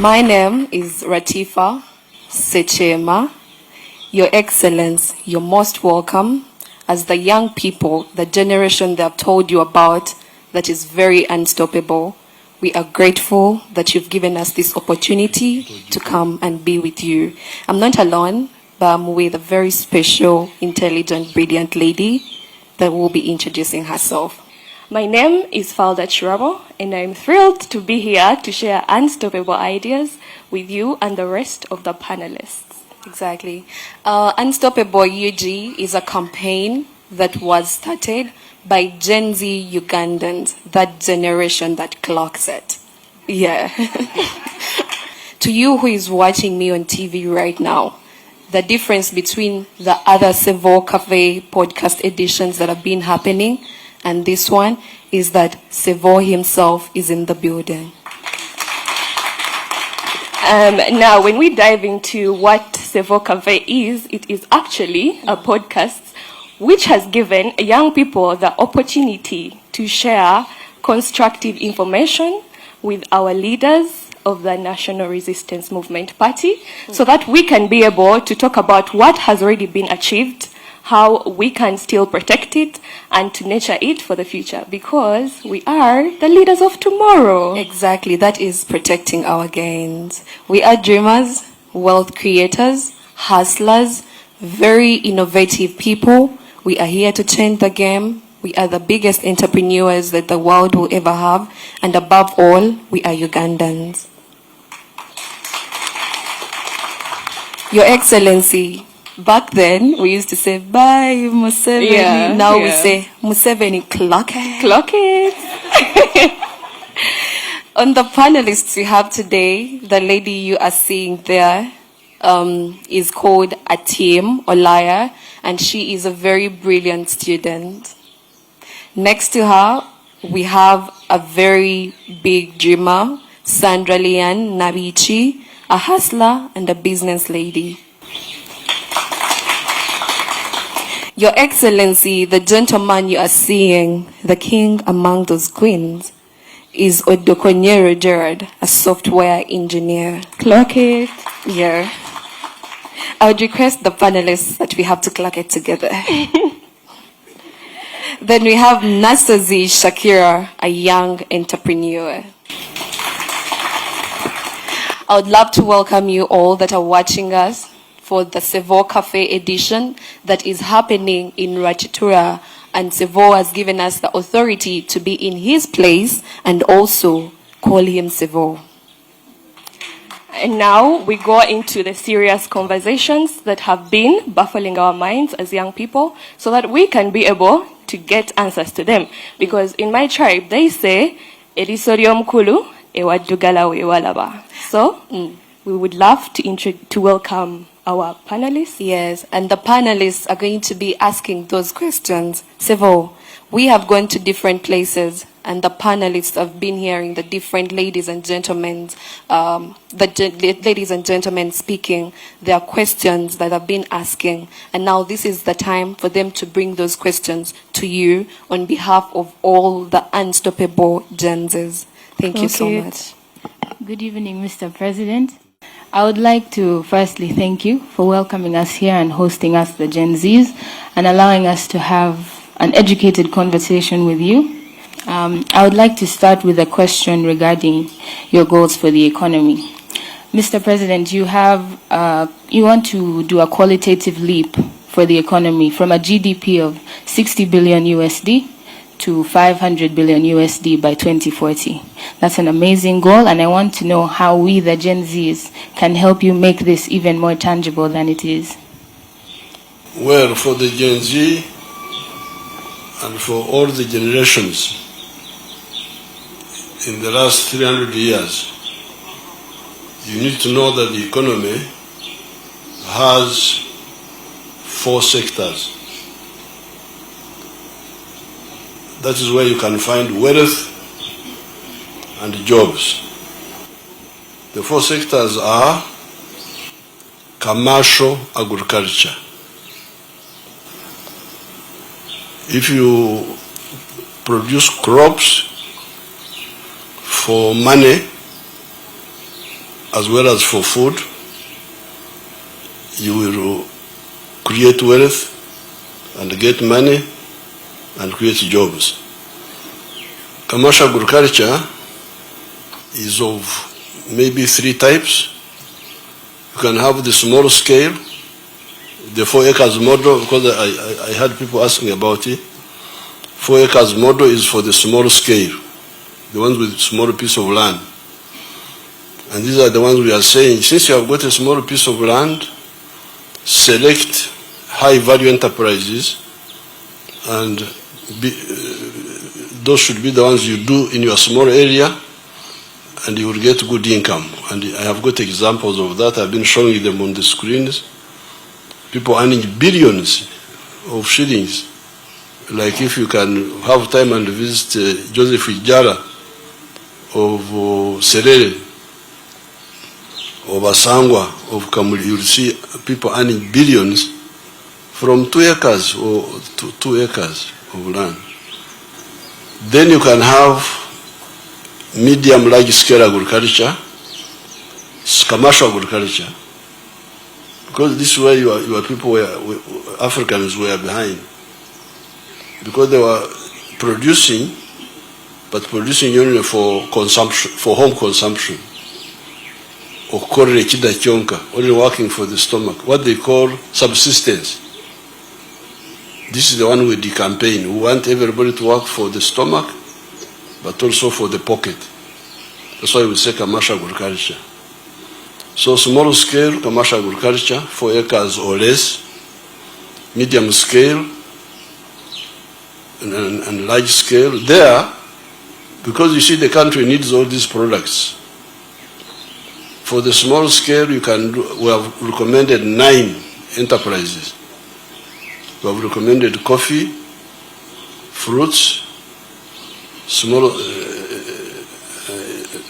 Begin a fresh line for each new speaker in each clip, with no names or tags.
My name is Ratifa Sechema. Your Excellence, you're most welcome. As the young people, the generation they have told you about that is very unstoppable, we are grateful that you've given us this opportunity to come and be with you. I'm not alone, but I'm with a very special, intelligent, brilliant lady that will be introducing herself.
My name is Falda Chirabo, and I'm thrilled to be here to share unstoppable ideas with you and the rest of the panelists.
Exactly. Unstoppable UG is a campaign that was started by Gen Z Ugandans, that generation that clocks it. Yeah. To you who is watching me on TV right now, the difference between the other Sevo Cafe podcast editions that have been happening and this one is that Sevo himself is in the building.
Now, when we dive into what Sevo Cafe is, it is actually a podcast which has given young people the opportunity to share constructive information with our leaders of the National Resistance Movement Party, so that we can be able to talk about what has already been achieved, how we can still protect it, and to nurture it for the future, because we are the leaders of tomorrow.
Exactly, that is protecting our gains. We are dreamers, wealth creators, hustlers, very innovative people. We are here to change the game. We are the biggest entrepreneurs that the world will ever have, and above all, we are Ugandans. Your Excellency, back then, we used to say, bye, Museveni.
Yeah,
now we say, Museveni, clock it.
Clock it.
On the panelists we have today, the lady you are seeing there is called Atim Olaya, and she is a very brilliant student. Next to her, we have a very big dreamer, Sandra Lian Nabichi, a hustler and a business lady. Your Excellency, the gentleman you are seeing, the king among those queens, is Odokonyero Gerard, a software engineer.
Clock it.
Yeah. I would request the panelists that we have to clock it together. Then we have Nasazi Shakira, a young entrepreneur. I would love to welcome you all that are watching us for the Sevo Cafe edition that is happening in Rachitura, and Sevo has given us the authority to be in his place and also call him Sevo.
And now we go into the serious conversations that have been baffling our minds as young people, so that we can be able to get answers to them. Because in my tribe, they say, Erisorium Kulu, Ewadugala Ewalaba. So, we would love to welcome our panelists.
Yes, and the panelists are going to be asking those questions. Sevo, we have gone to different places, and the panelists have been hearing the different ladies and gentlemen, ladies and gentlemen speaking their questions that have been asking. And now this is the time for them to bring those questions to you on behalf of all the unstoppable Gen Zs. Thank you so much.
Good evening, Mr. President. I would like to firstly thank you for welcoming us here and hosting us, the Gen Zs, and allowing us to have an educated conversation with you. I would like to start with a question regarding your goals for the economy. Mr. President, you want to do a qualitative leap for the economy from a GDP of 60 billion USD to 500 billion USD by 2040. That's an amazing goal, and I want to know how we, the Gen Zs, can help you make this even more tangible than it is.
Well, for the Gen Z and for all the generations in the last 300 years, you need to know that the economy has 4 sectors. That is where you can find wealth and jobs. The 4 sectors are commercial agriculture. If you produce crops for money, as well as for food. You will create wealth and get money and create jobs. Commercial agriculture is of maybe 3 types. You can have the small scale, the 4 acres model, because I had people asking about it. 4 acres model is for the small scale, the ones with small piece of land. And these are the ones we are saying, since you have got a small piece of land, select high value enterprises, and those should be the ones you do in your small area, and you will get good income. And I have got examples of that. I've been showing them on the screens. People earning billions of shillings. Like if you can have time and visit Joseph Ijara of Serere, of Asangwa, of Kamuli, you'll see people earning billions from 2 acres or 2 acres of land. Then you can have medium large scale agriculture, commercial agriculture, because this is where your people were, Africans were behind, because they were producing, but producing only for consumption, for home consumption, or only working for the stomach, what they call subsistence. This is the one with the campaign. We want everybody to work for the stomach, but also for the pocket. That's why we say commercial agriculture. So small scale commercial agriculture, 4 acres or less, medium scale and large scale. There, because you see the country needs all these products. For the small scale, we have recommended 9 enterprises. We have recommended coffee, fruits, small,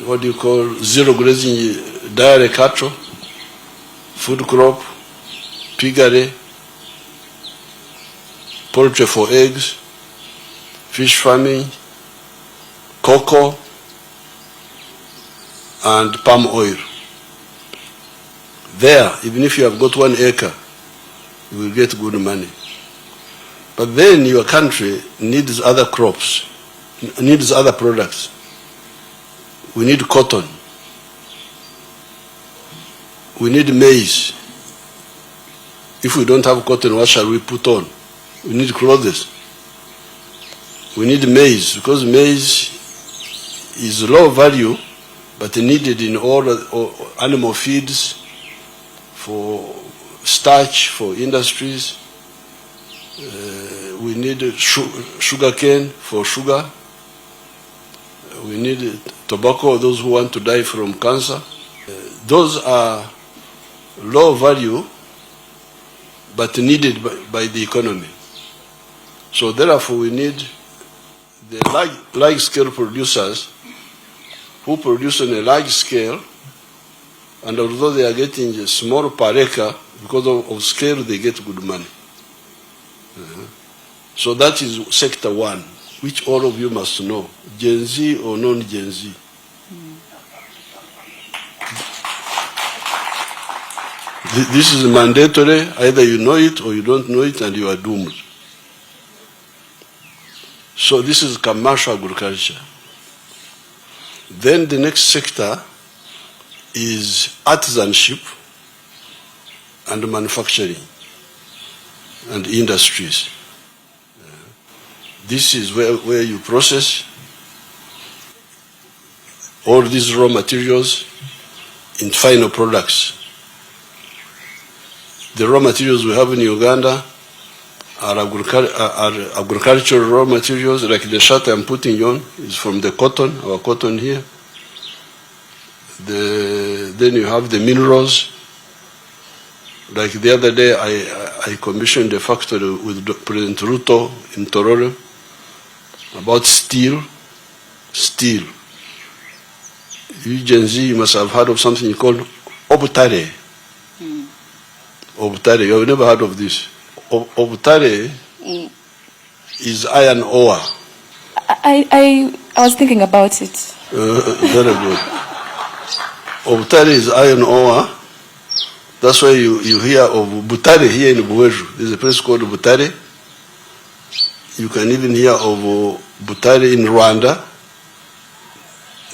what do you call, zero grazing dairy cattle, food crop, piggery, poultry for eggs, fish farming, cocoa, and palm oil. There, even if you have got 1 acre, you will get good money. But then your country needs other crops, needs other products. We need cotton. We need maize. If we don't have cotton, what shall we put on? We need clothes. We need maize, because maize is low value, but needed in all animal feeds, for starch, for industries. We need sugar cane for sugar. We need tobacco, those who want to die from cancer. Those are low value, but needed by the economy. So therefore we need the large scale producers who produce on a large scale, and although they are getting a small per acre, because of scale they get good money. So that is sector 1, which all of you must know, Gen Z or non-Gen Z. This is mandatory, either you know it or you don't know it, and you are doomed. So this is commercial agriculture. Then the next sector is artisanship and manufacturing and industries. This is where you process all these raw materials in final products. The raw materials we have in Uganda are agricultural raw materials, like the shirt I'm putting on is from the cotton, our cotton here. Then you have the minerals. Like the other day, I commissioned a factory with President Ruto in Tororo about steel. Steel. You Gen Z, you must have heard of something called obutare. Obutare, you have never heard of this. Obutare is iron ore.
I was thinking about it.
Very good. of Butare is iron ore. That's why you hear of Butare here in Buweju. There's a place called Butare. You can even hear of Butare in Rwanda.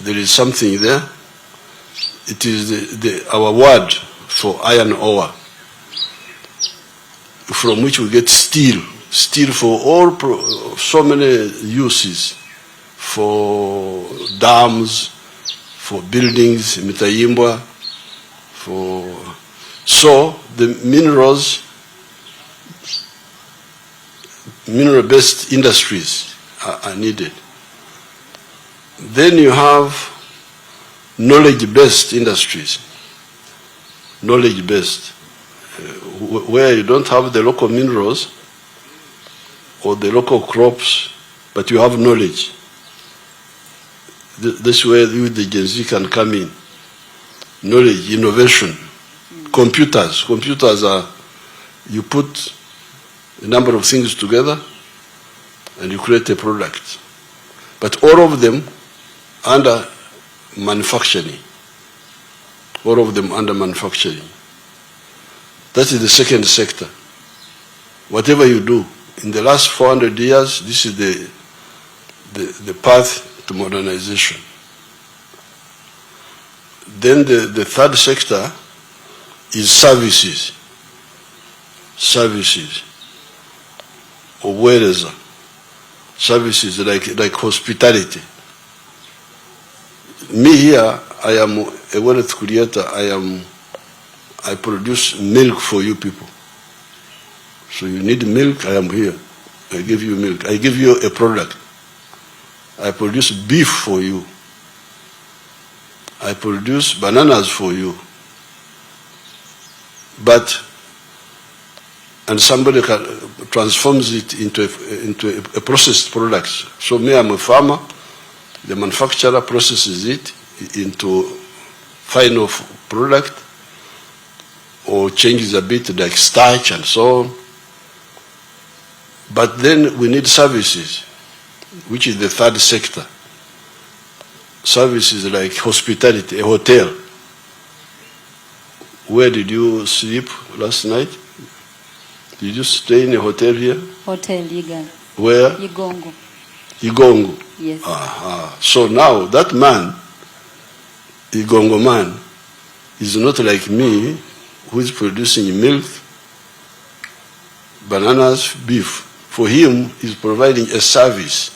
There is something there. It is our word for iron ore, from which we get steel. Steel for so many uses, for dams, for buildings, Mitayimbwa, so the mineral-based industries are needed. Then you have knowledge-based industries, knowledge-based, where you don't have the local minerals or the local crops, but you have knowledge. This way the Gen Z can come in. Knowledge, innovation, computers. Computers are, you put a number of things together and you create a product. But all of them under manufacturing. All of them under manufacturing. That is the second sector. Whatever you do, in the last 400 years, this is the path to modernization. Then the third sector is services. Services. Or whereas services like hospitality. Me here, I am a wealth creator. I produce milk for you people. So you need milk, I am here. I give you milk. I give you a product. I produce beef for you. I produce bananas for you. And somebody transforms it into a processed product. So me, I'm a farmer. The manufacturer processes it into final product or changes a bit like starch and so on. But then we need services, which is the third sector. Services like hospitality, a hotel. Where did you sleep last night? Did you stay in a hotel here?
Hotel Yiga.
Where?
Yigongo.
Yigongo.
Yes.
So now that man, Yigongo man, is not like me, who is producing milk, bananas, beef. For him, he's providing a service.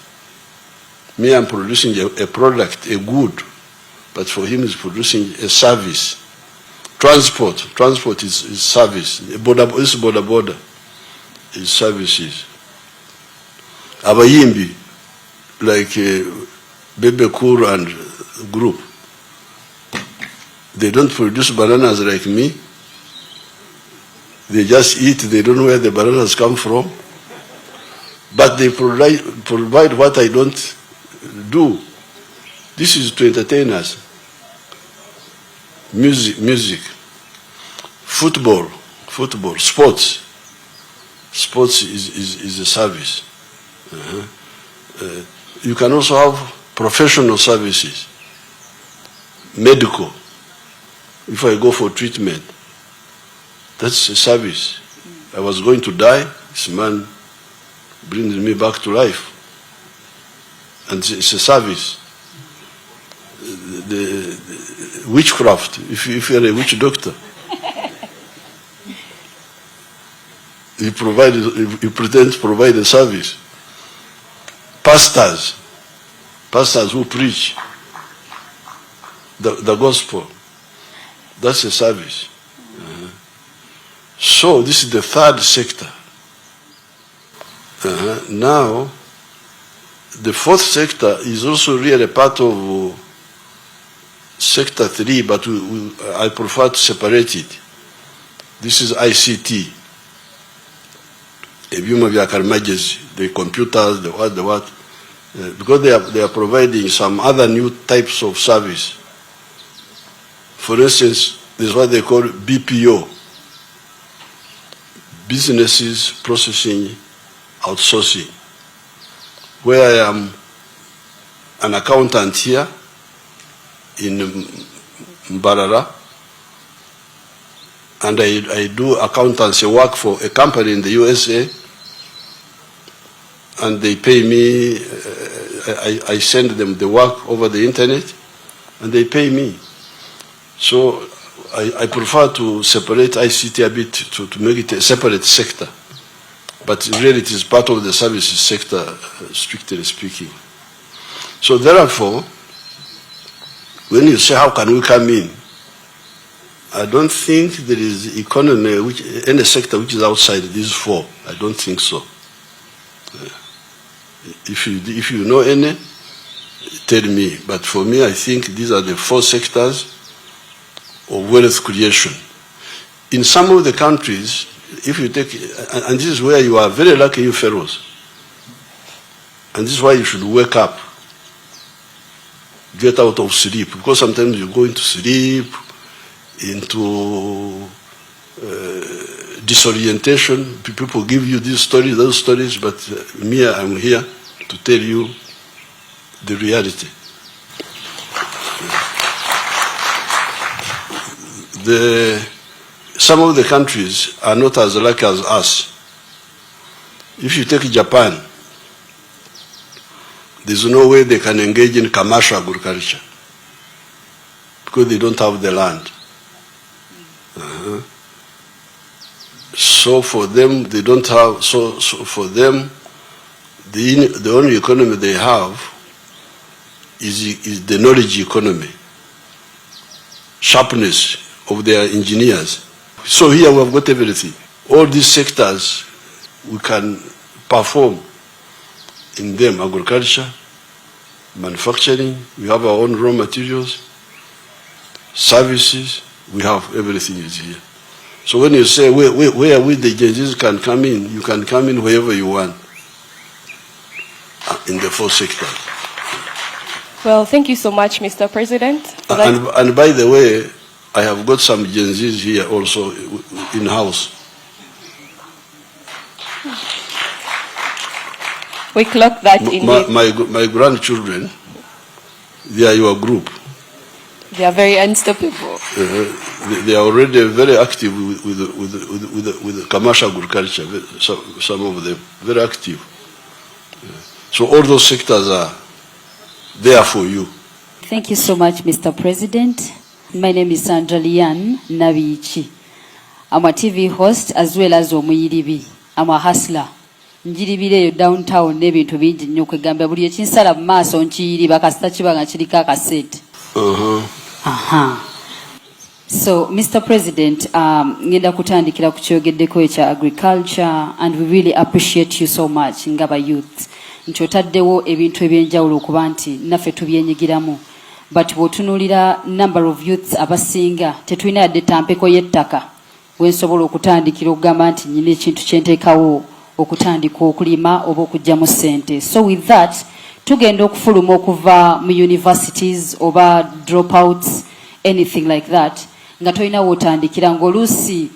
Me, I'm producing a product, a good, but for him, he's producing a service. Transport is service. This border is services. Abayimbi, like Bebe Kur and group, they don't produce bananas like me. They just eat, they don't know where the bananas come from. But they provide what I don't do. This is to entertain us. Music, football, sports. Sports is a service. You can also have professional services, medical. If I go for treatment, that's a service. I was going to die, this man brings me back to life. And it's a service. The witchcraft, if you're a witch doctor, you pretend to provide a service. Pastors who preach the gospel, that's a service. So this is the third sector. Now, the fourth sector is also really part of sector 3, but I prefer to separate it. This is ICT. The computers, the what, because they are providing some other new types of service. For instance, this is what they call BPO, businesses processing outsourcing, where I am an accountant here in Mbarara, and I do accountancy work for a company in the USA, and they pay me, I send them the work over the internet, and they pay me. So I prefer to separate ICT a bit to make it a separate sector. But really it is part of the services sector, strictly speaking. So therefore, when you say how can we come in, I don't think there is economy, any sector which is outside these four. I don't think so. If you know any, tell me. But for me, I think these are the four sectors of wealth creation. In some of the countries, if you take, and this is where you are very lucky, you fellows, and this is why you should wake up, get out of sleep, because sometimes you go into sleep, into disorientation. People give you these stories, those stories, but me, I'm here to tell you the reality. Some of the countries are not as lucky as us. If you take Japan, there's no way they can engage in commercial agriculture because they don't have the land. So for them, they don't have. So for them, the only economy they have is the knowledge economy, sharpness of their engineers. So here we have got everything. All these sectors we can perform in them: agriculture, manufacturing. We have our own raw materials, services. We have everything is here. So when you say where we the Genghis can come in, you can come in wherever you want in the four sectors.
Well, thank you so much, Mr. President.
And by the way, I have got some Gen Zs here also in-house.
We clock that in.
My grandchildren, they are your group.
They are very unstoppable.
They are already very active with commercial agriculture, some of them, very active. So all those sectors are there for you.
Thank you so much, Mr. President. My name is Sandra Lian Navichi. I'm a TV host as well as omuyiribi. I'm a hustler. Njiribireyo downtown n'ebintu bingi nnyo kwegamba buli ekinsala mu maaso nkiyiriba kasita kiba nga kiriko akasente. So, Mr. President, ngenda kutandikira ku kyogeddeko ekya agriculture, and we really appreciate you so much ngaba youth. Nti otaddewo ebintu ebyenjawulo okuba nti naffe tubyenyigiramu. But bw'otunuulira number of youths abasinga tetulina yadde tampeko y'ettaka wensobola okutandikira okugamba nti nyina ekintu kyenteekawo okutandika okulima oba okuggyamu ssente. So with that, tugenda okufuluma okuva mu universities oba dropouts, anything like that, nga tolina wootandikira ng'oluusi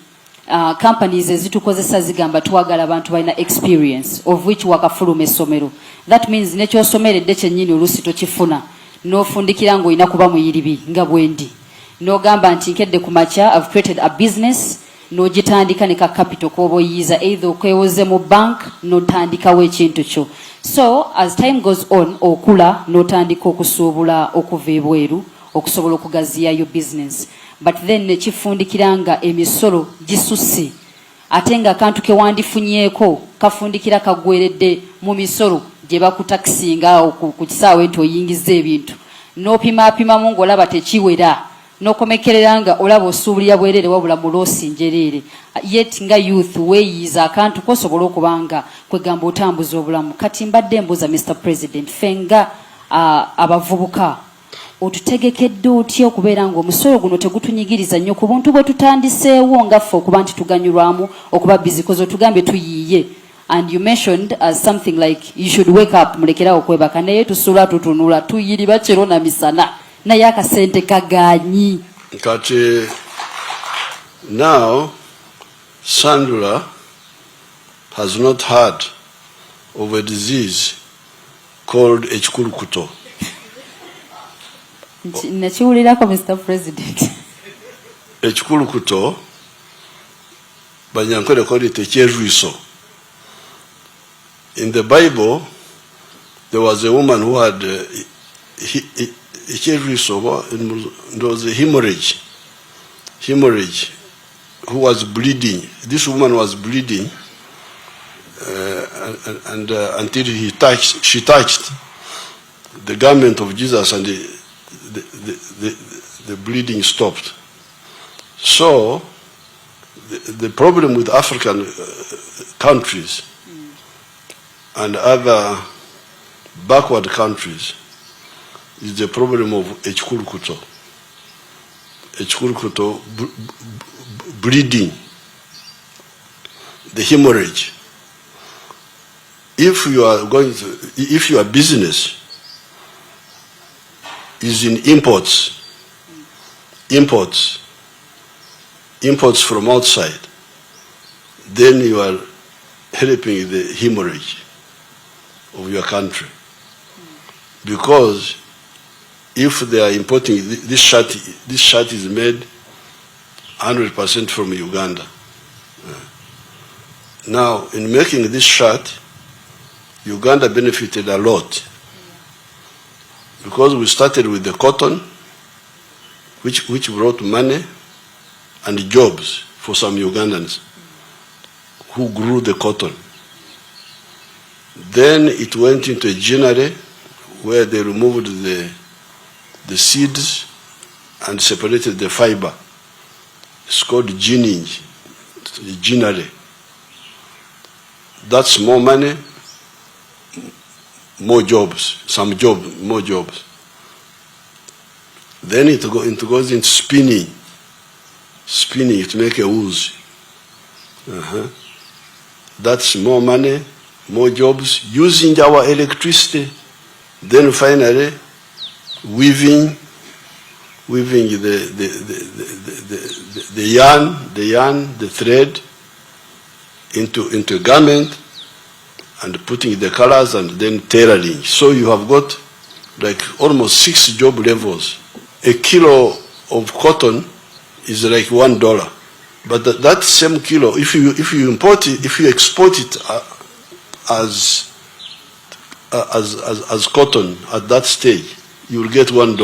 companies ezitukozesa zigamba twagala abantu balina experience of which wakafuluma essomero. That means nekyosomeredde kyennyini oluusi tokifuna. N'ofundikira ng'olina kuba muyiribi nga bwendi. N'ogamba nti nkedde ku makya, I've created a business, n'ogitandika ne ka capital k'oba oyiyiza either okwewoze mu bank n'otandikawo ekintu kyo. So as time goes on, okula n'otandika okusuubula okuva ebweru okusobola okugaziyayo business. But then nekifundikira nga emisolo gisusse. Ate nga akantu ke wandifunyeeko kafundikira kagweredde mu misolo gye bakutakisinga ku kisaawe nti oyingiza ebintu. N'opimapimamu ng'olaba tekiwera. N'okomekerera nga olaba osuubulira bwereere wabula mu loosi njereere. Yet nga youth weeyiza akantu kosobola okuba nga kwegamba otambuza obulamu. Kati mbadde mbuuza Mr. President, ffe nga abavubuka otutegekedde otya okubeera ng'omusolo guno tegutunyigiriza nnyo ku buntu bwe tutandiseewo nga ffe okuba nti tuganyulwamu okuba bizikoze otugambe tuyiiye. And you mentioned as something like you should wake up mulekerawo okwebaka naye tusula tutunula tuyiriba kiro na misana naye akasente kagaanyi.
Kati now Sandra has not heard of a disease called ekikulukuto.
Nakiwulirako, Mr. President.
Ekikulukuto Banyankole called it ekyerwiso. In the Bible, there was a woman who had ekyerwiso, there was a hemorrhage, who was bleeding. This woman was bleeding, and until she touched the garment of Jesus, and the bleeding stopped. So the problem with African countries and other backward countries is the problem of echikurukuto. Echikurukuto, bleeding, the hemorrhage. If your business is in imports from outside, then you are helping the hemorrhage of your country. Because if they are importing this shirt is made 100% from Uganda. Now, in making this shirt, Uganda benefited a lot, because we started with the cotton, which brought money and jobs for some Ugandans who grew the cotton. Then it went into a ginnery where they removed the seeds and separated the fiber. It's called ginning, ginnery. That's more money, more jobs, more jobs. Then it goes into spinning to make a wool. That's more money, more jobs, using our electricity. Then finally, weaving the yarn, the thread into a garment, and putting the colors, and then tailoring. So you have got like almost 6 job levels. A kilo of cotton is like $1. But that same kilo, if you import it, if you export it as cotton at that stage, you will get $1.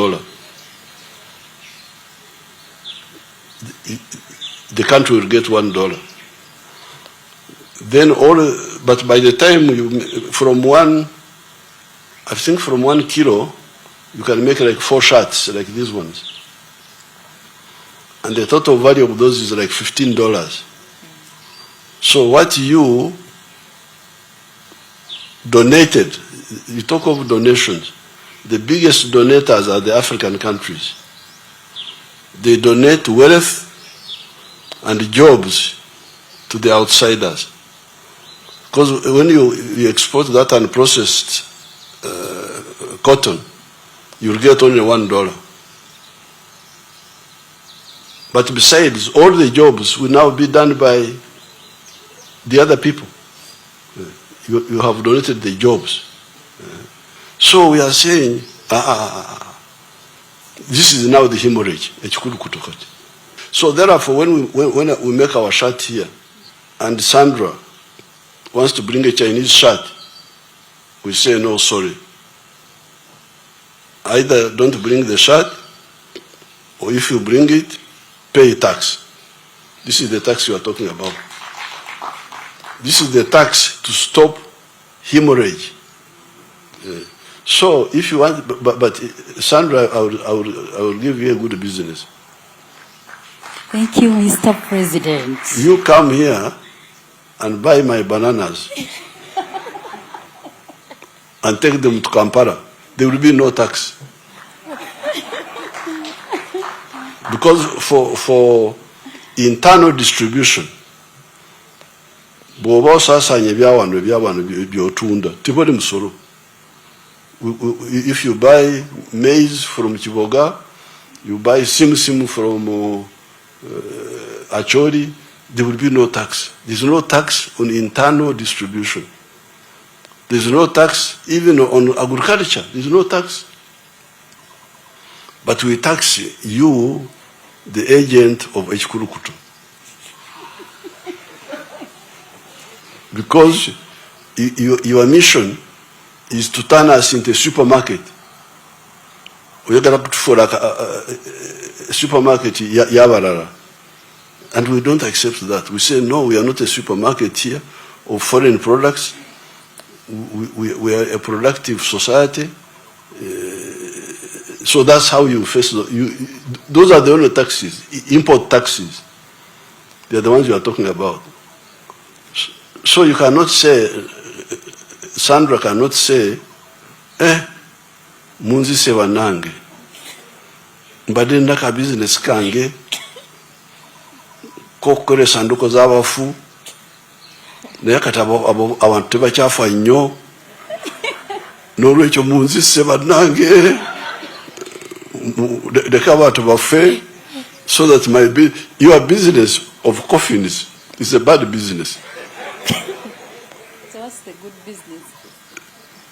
The country will get $1. Then but by the time from 1 kilo, you can make like 4 shirts like these ones. And the total value of those is like $15. So what you donated, you talk of donations, the biggest donators are the African countries. They donate wealth and jobs to the outsiders. Because when you export that unprocessed cotton, you'll get only $1. But besides, all the jobs will now be done by the other people. You have donated the jobs. So we are saying, this is now the hemorrhage. So therefore, when we make our shirt here, and Sandra wants to bring a Chinese shirt, we say, no, sorry. Either don't bring the shirt, or if you bring it, pay tax. This is the tax you are talking about. This is the tax to stop hemorrhage. So if you want, but Sandra, I will give you a good business.
Thank you, Mr. President.
You come here and buy my bananas and take them to Kampala. There will be no tax. Because for internal distribution, if you buy maize from Chiboga, you buy sim from Achori, there will be no tax. There's no tax on internal distribution. There's no tax even on agriculture. There's no tax. but we tax you, the agent of Echikurukutu. Because your mission is to turn us into a supermarket. We are going to put for a supermarket, Yavarara. And we don't accept that. We say, no, we are not a supermarket here of foreign products. We are a productive society. So that's how you face those are the only taxes, import taxes. They are the ones you are talking about. So you cannot say, Sandra cannot say, munzi sewa nange. Mbade ndaka business kange, kokore sanduko z'abafu, naye kati abantu tebakyafa nnyo, n'olwekyo munzi sewa nange, leka abantu bafe, so that your business of coffins is a bad business.
So what's the good business?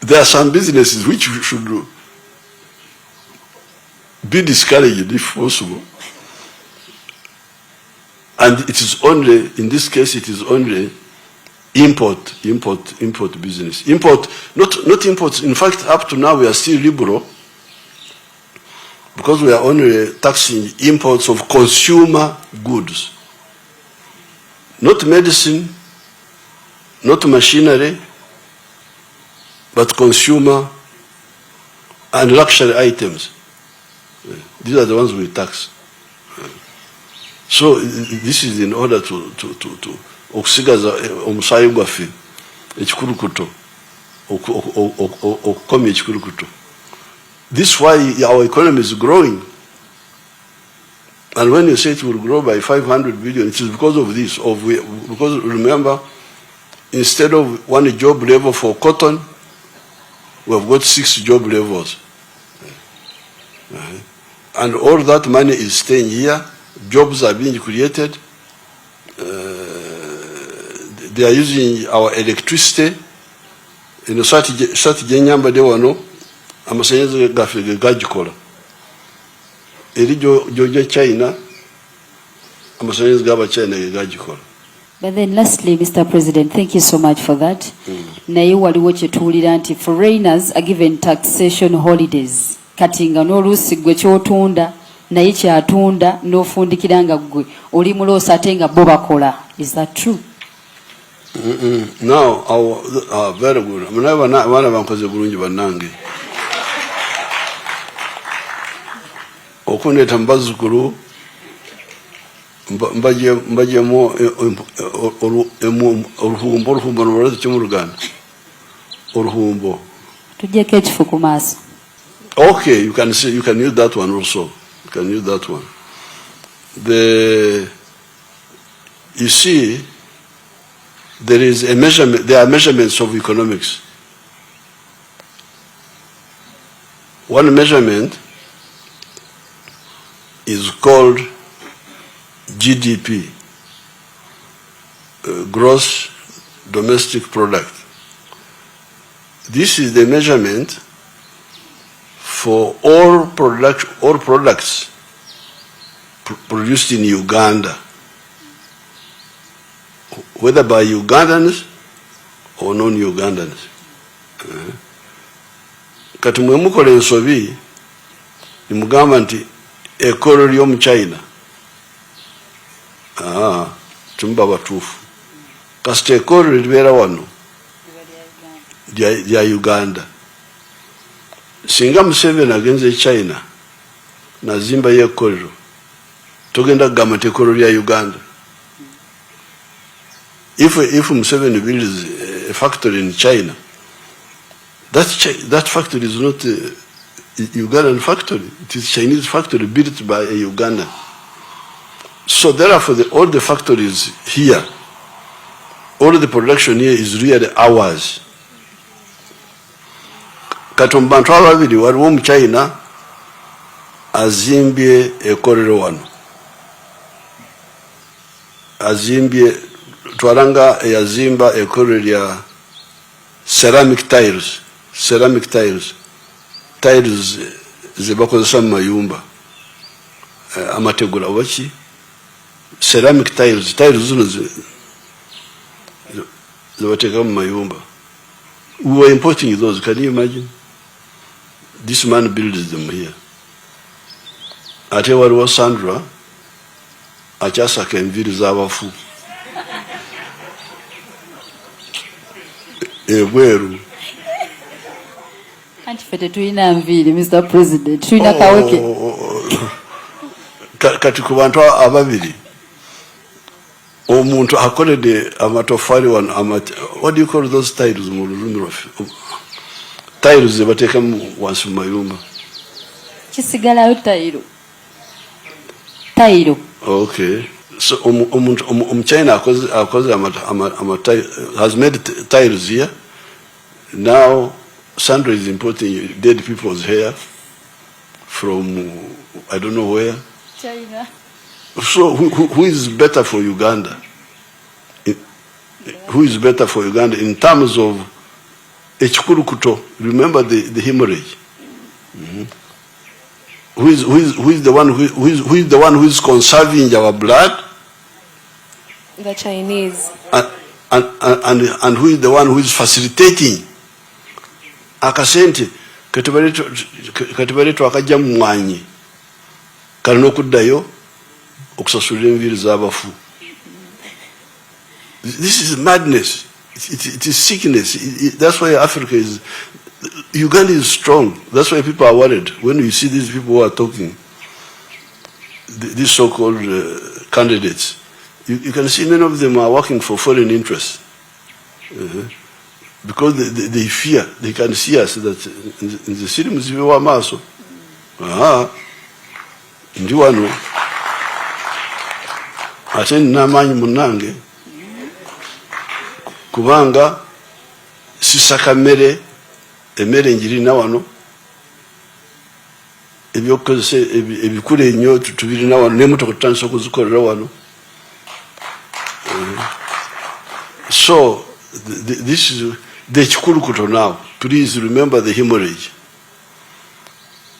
There are some businesses which should be discouraged if possible. And it is only, in this case, it is only import business. Import, not import. In fact, up to now we are still liberal because we are only taxing imports of consumer goods. Not medicine, not machinery, but consumer and luxury items. These are the ones we tax. So this is in order to okusigaza omusayi gwaffe ekikurukuto okukomya ekikurukuto. This is why our economy is growing. And when you say it will grow by 500 billion, it is because of this. Because remember, instead of one job level for cotton, we have got 6 job levels. And all that money is staying here. Jobs are being created. They are using our electricity. In the sati genyamba de wano, amasanyalaze gaffe gagikola. Eri jojo China, amasanyalaze gaba China gagikola.
But then lastly, Mr. President, thank you so much for that. Naye waliwo kyetuwulira nti foreigners are given taxation holidays. Kati nga n'oluusi gwe ky'otunda naye kyatunda n'ofundikira nga gwe oli muloosa ate nga bo bakola. Is that true?
Now, very good. Abaana bankoze bulungi bannange. Okundeeta mu bazzukulu mbajyemu oluhumbo nolwazi kyo mu Luganda. Oluhumbo.
Tujjeko ekifu ku maaso.
Okay, you can use that one also. You can use that one. You see, there is a measurement. There are measurements of economics. One measurement is called GDP, gross domestic product. This is the measurement for all products produced in Uganda, whether by Ugandans or non-Ugandans. Kati mwe mukola ensobi nimugamba nti ekolo ly'omu China. Tumba batuufu. Kasita ekolo libeera wano lya Uganda. Singa Museveni agenze China nazimba y'ekkolero togenda kugamba nti ekkolero lya Uganda. If Museveni builds a factory in China, that factory is not a Ugandan factory. It is a Chinese factory built by a Ugandan. So therefore, all the factories here, all the production here is really ours. Kati mu bantu ababiri waliwo omu China azimbye ekkolero wano. Azimbye twaranga eyazimba ekkolero lya ceramic tiles ze bakozesa mu mayumba amategula oba ki ceramic tiles zino ze bateeka mu mayumba. We were importing those. Can you imagine? This man builds them here. Ate waliwo Sandra akyasaka enviiri z'abafu ebweru.
Anti ffe tetulina nviiri, Mr. President, tulina kaweke.
Kati ku bantu ababiri omuntu akoledde amatofali wano what do you call those tiles mu lulimi lwaffe? Tiles ze bateeka wansi mu mayumba.
Kisigalayo tayiro. Okay.
So China has made tiles here. Now Sandra is importing dead people's hair from I don't know where.
China.
So who is better for Uganda? Who is better for Uganda in terms of ekikulukuto? Remember the hemorrhage. Mm-hmm. Who is the one who is conserving our blood?
The Chinese.
And who is the one who is facilitating akasente katibaletu akajja mu mwanyi kalina okuddayo okusasulira enviiri z'abafu. This is madness. It is sickness. That's why Africa is... Uganda is strong. That's why people are worried. When you see these people who are talking, these so-called candidates, you can see many of them are working for foreign interests. Because they fear, they can see us that in the city Museveni wa maso. Ndi wano. Ate n'amaanyi munnange. Kubanga sisaka mmere njirina wano. Ebyokozesa ebikulu ennyo tubirina wano n'emmotoka tutandise okuzikolera wano. So this is the chikulukuto now. Please remember the hemorrhage.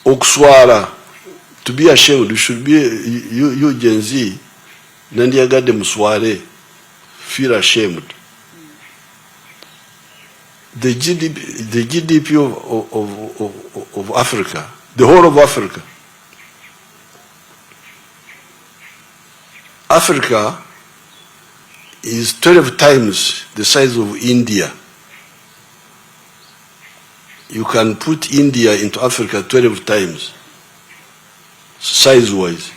Okuswala, to be ashamed, you should be you Gen Z. Nandiyagadde muswale, feel ashamed. The GDP of Africa, the whole of Africa. Africa is 12 times the size of India. You can put India into Africa 12 times, size-wise.